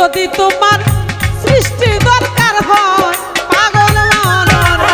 যদি তোমার সৃষ্টি দরকার হয় পাগল মনরা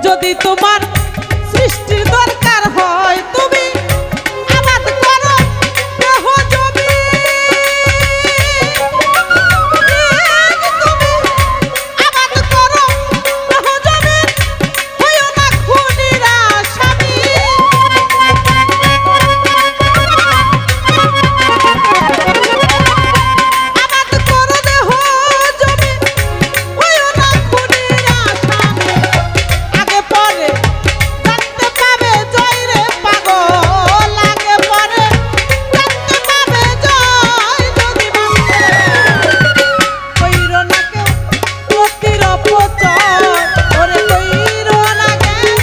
যদি তোমার সৃষ্টির দরকার হয় তুমি আবাদ করো দেহ জমি আবাদ করো দেহ জমি হইও না খুনির আসামি আবাদ করো দেহ জমি হইও না খুনির আসামি আগে পরে জানতে পাবে জয় রে পাগল আগে পরে জানতে পাবে জয় যদি মানতে কইরো না কেউ প্রতির অপচয় ওরে কইরো না কেউ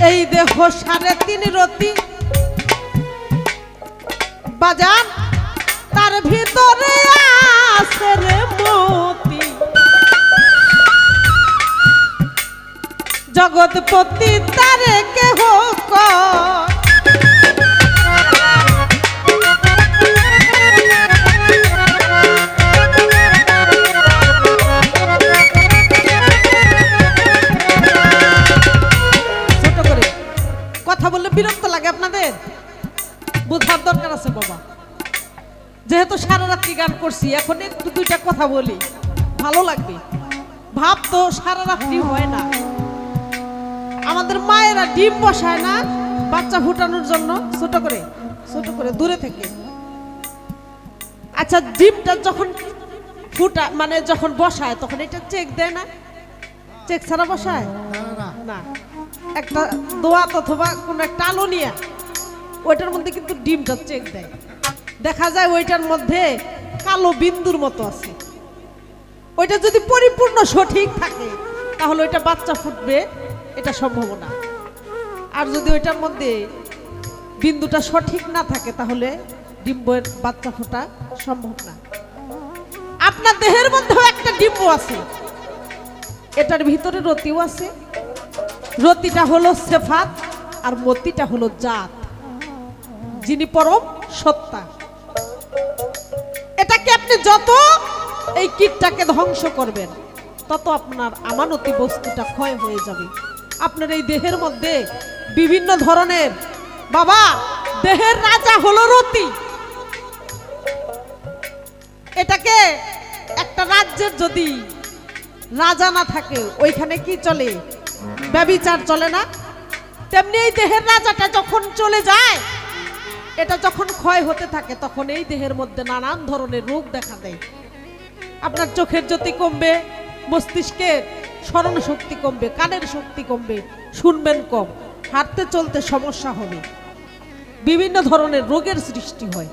এই দেহ 3.5 রতি বাজান তার ভিতরে আছে রে মতি জগৎপতি তারে কেহ কয় ছোট করে কথা বললে বিরক্ত লাগে আপনাদের বোঝার দরকার আছে বাবা যেহেতু সারা রাত্রি গান করছি এখন একটু দুইটা কথা বলি ভালো লাগবে ভাব তো সারা রাত্রি হয় না আমাদের মায়েরা ডিম বসায় না বাচ্চা ফুটানোর জন্য ছোট করে দূরে থেকে আচ্ছা ডিমটা যখন ফুটা মানে যখন বসায় তখন এটা চেক দেয় না চেক ছাড়া বসায় না একটা দোয়াত অথবা কোন একটা আলো নিয়ে ওইটার মধ্যে কিন্তু ডিমটা চেক দেয় দেখা যায় ওইটার মধ্যে কালো বিন্দুর মতো আছে ওইটা যদি পরিপূর্ণ সঠিক থাকে তাহলে ওইটা বাচ্চা ফুটবে এটা সম্ভাবনা আর যদি ওইটার মধ্যে বিন্দুটা সঠিক না থাকে তাহলে ডিম্বের বাচ্চা ফোটা সম্ভব না আপনার দেহের মধ্যেও একটা ডিম্ব আছে এটার ভিতরে রতিও আছে রতিটা হলো সিফাত আর মতিটা হলো জাত যিনি পরম সত্তা এটাকে আপনি যত এই কীটটাকে ধ্বংস করবেন তত আপনার আমানতি বস্তুটা ক্ষয় হয়ে যাবে আপনার এই দেহের মধ্যে বিভিন্ন ধরনের বাবা দেহের রাজা হলো রতি এটাকে একটা রাজ্যের যদি রাজা না থাকে ওইখানে কি চলে ব্যভিচার চলে না তেমনি এই দেহের রাজাটা যখন চলে যায় এটা যখন ক্ষয় হতে থাকে তখন এই দেহের মধ্যে নানান ধরনের রোগ দেখা দেয় আপনার চোখের জ্যোতি কমবে মস্তিষ্কের স্মরণ শক্তি কমবে কানের শক্তি কমবে শুনবেন কম হাঁটতে চলতে সমস্যা হবে বিভিন্ন ধরনের রোগের সৃষ্টি হয়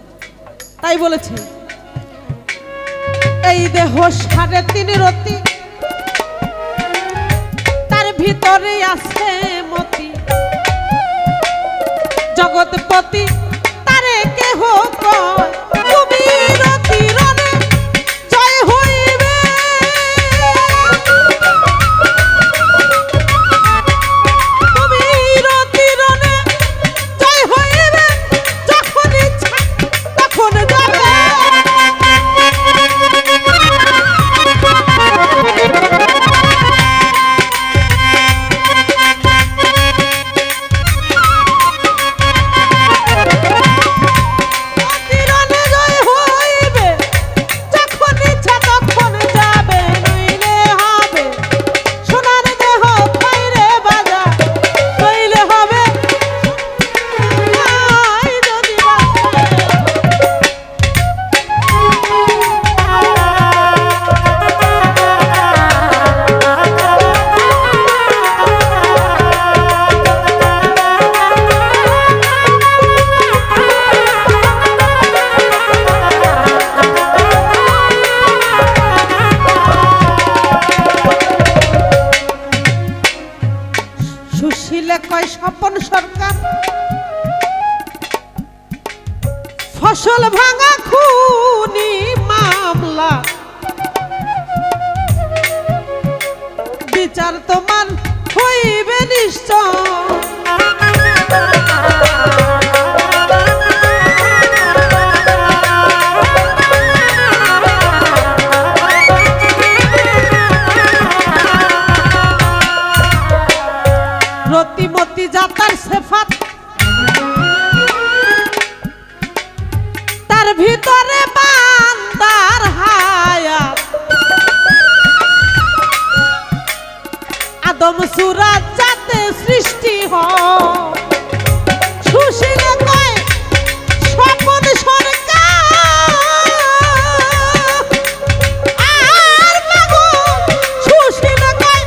তাই বলেছে এই দেহ 3.5 রতি তার ভিতরে আছে মতি জগৎপতি তারে কেহ কয় তুমি রতি রনে জয় হইবে তুমি রতি রনে জয় হইবে যখন ইচ্ছা তখন যাবে সুশীলে কয় স্বপন সরকার ফসল ভাঙা খুনি মামলা বিচার তোমার হইবে নিশ্চয়। রতিমতি যাতার সেফাত তার ভিতরে বান্দার হায়াত আদম সুরাত যাতে সৃষ্টি হয় সুশীলে কয় স্বপন সরকার আর মাগো সুশীলে কয়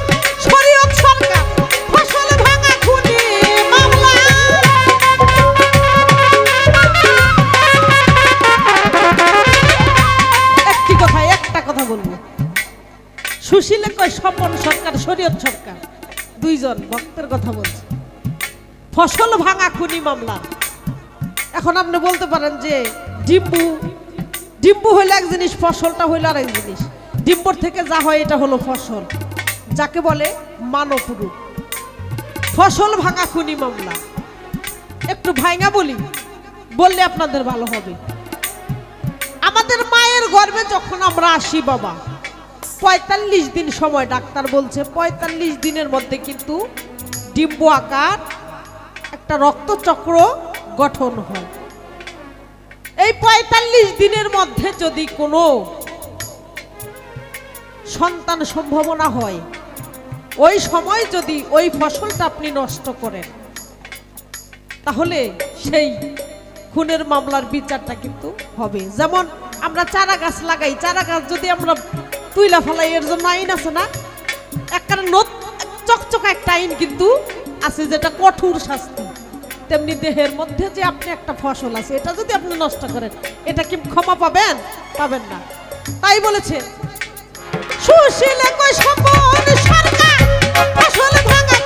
শরীয়ত সরকার ফসল ভাঙা খুনি মামলা। একটা কথা বলবো সুশীলে কয় স্বপন সরকার শরীয়ত সরকার দুইজন ভক্তের কথা বলছে ফসল ভাঙা খুনি মামলা। এখন আপনি বলতে পারেন যে ডিম্বু ডিম্বু হইলো এক জিনিস ফসলটা হইলো আর এক জিনিস ডিম্বর থেকে যা হয় এটা হলো ফসল যাকে বলে মানব রূপ ফসল ভাঙা খুনি মামলা। একটু ভাঙা বললে আপনাদের ভালো হবে। আমাদের মায়ের গর্ভে যখন আমরা আসি বাবা ৪৫ দিন সময় ডাক্তার বলছে ৪৫ দিনের মধ্যে কিন্তু ডিম্বু আকার একটা রক্তচক্র গঠন হয়। এই ৪৫ দিনের মধ্যে যদি কোনো সন্তান সম্ভাবনা হয় ওই সময় যদি ওই ফসলটা আপনি নষ্ট করেন তাহলে সেই খুনের মামলার বিচারটা কিন্তু হবে। যেমন আমরা চারা গাছ লাগাই চারা গাছ যদি আমরা তুইলা ফেলাই এর জন্য আইন আছে না একটা চকচকা একটা আইন কিন্তু আছে যেটা কঠোর শাস্তি। তেমনি দেহের মধ্যে যে আপনি একটা ফসল আছে এটা যদি আপনি নষ্ট করেন এটা কি ক্ষমা পাবেন? পাবেন না। তাই বলেছে সুশীলে কয় স্বপন সরকার ফসল ভাঙা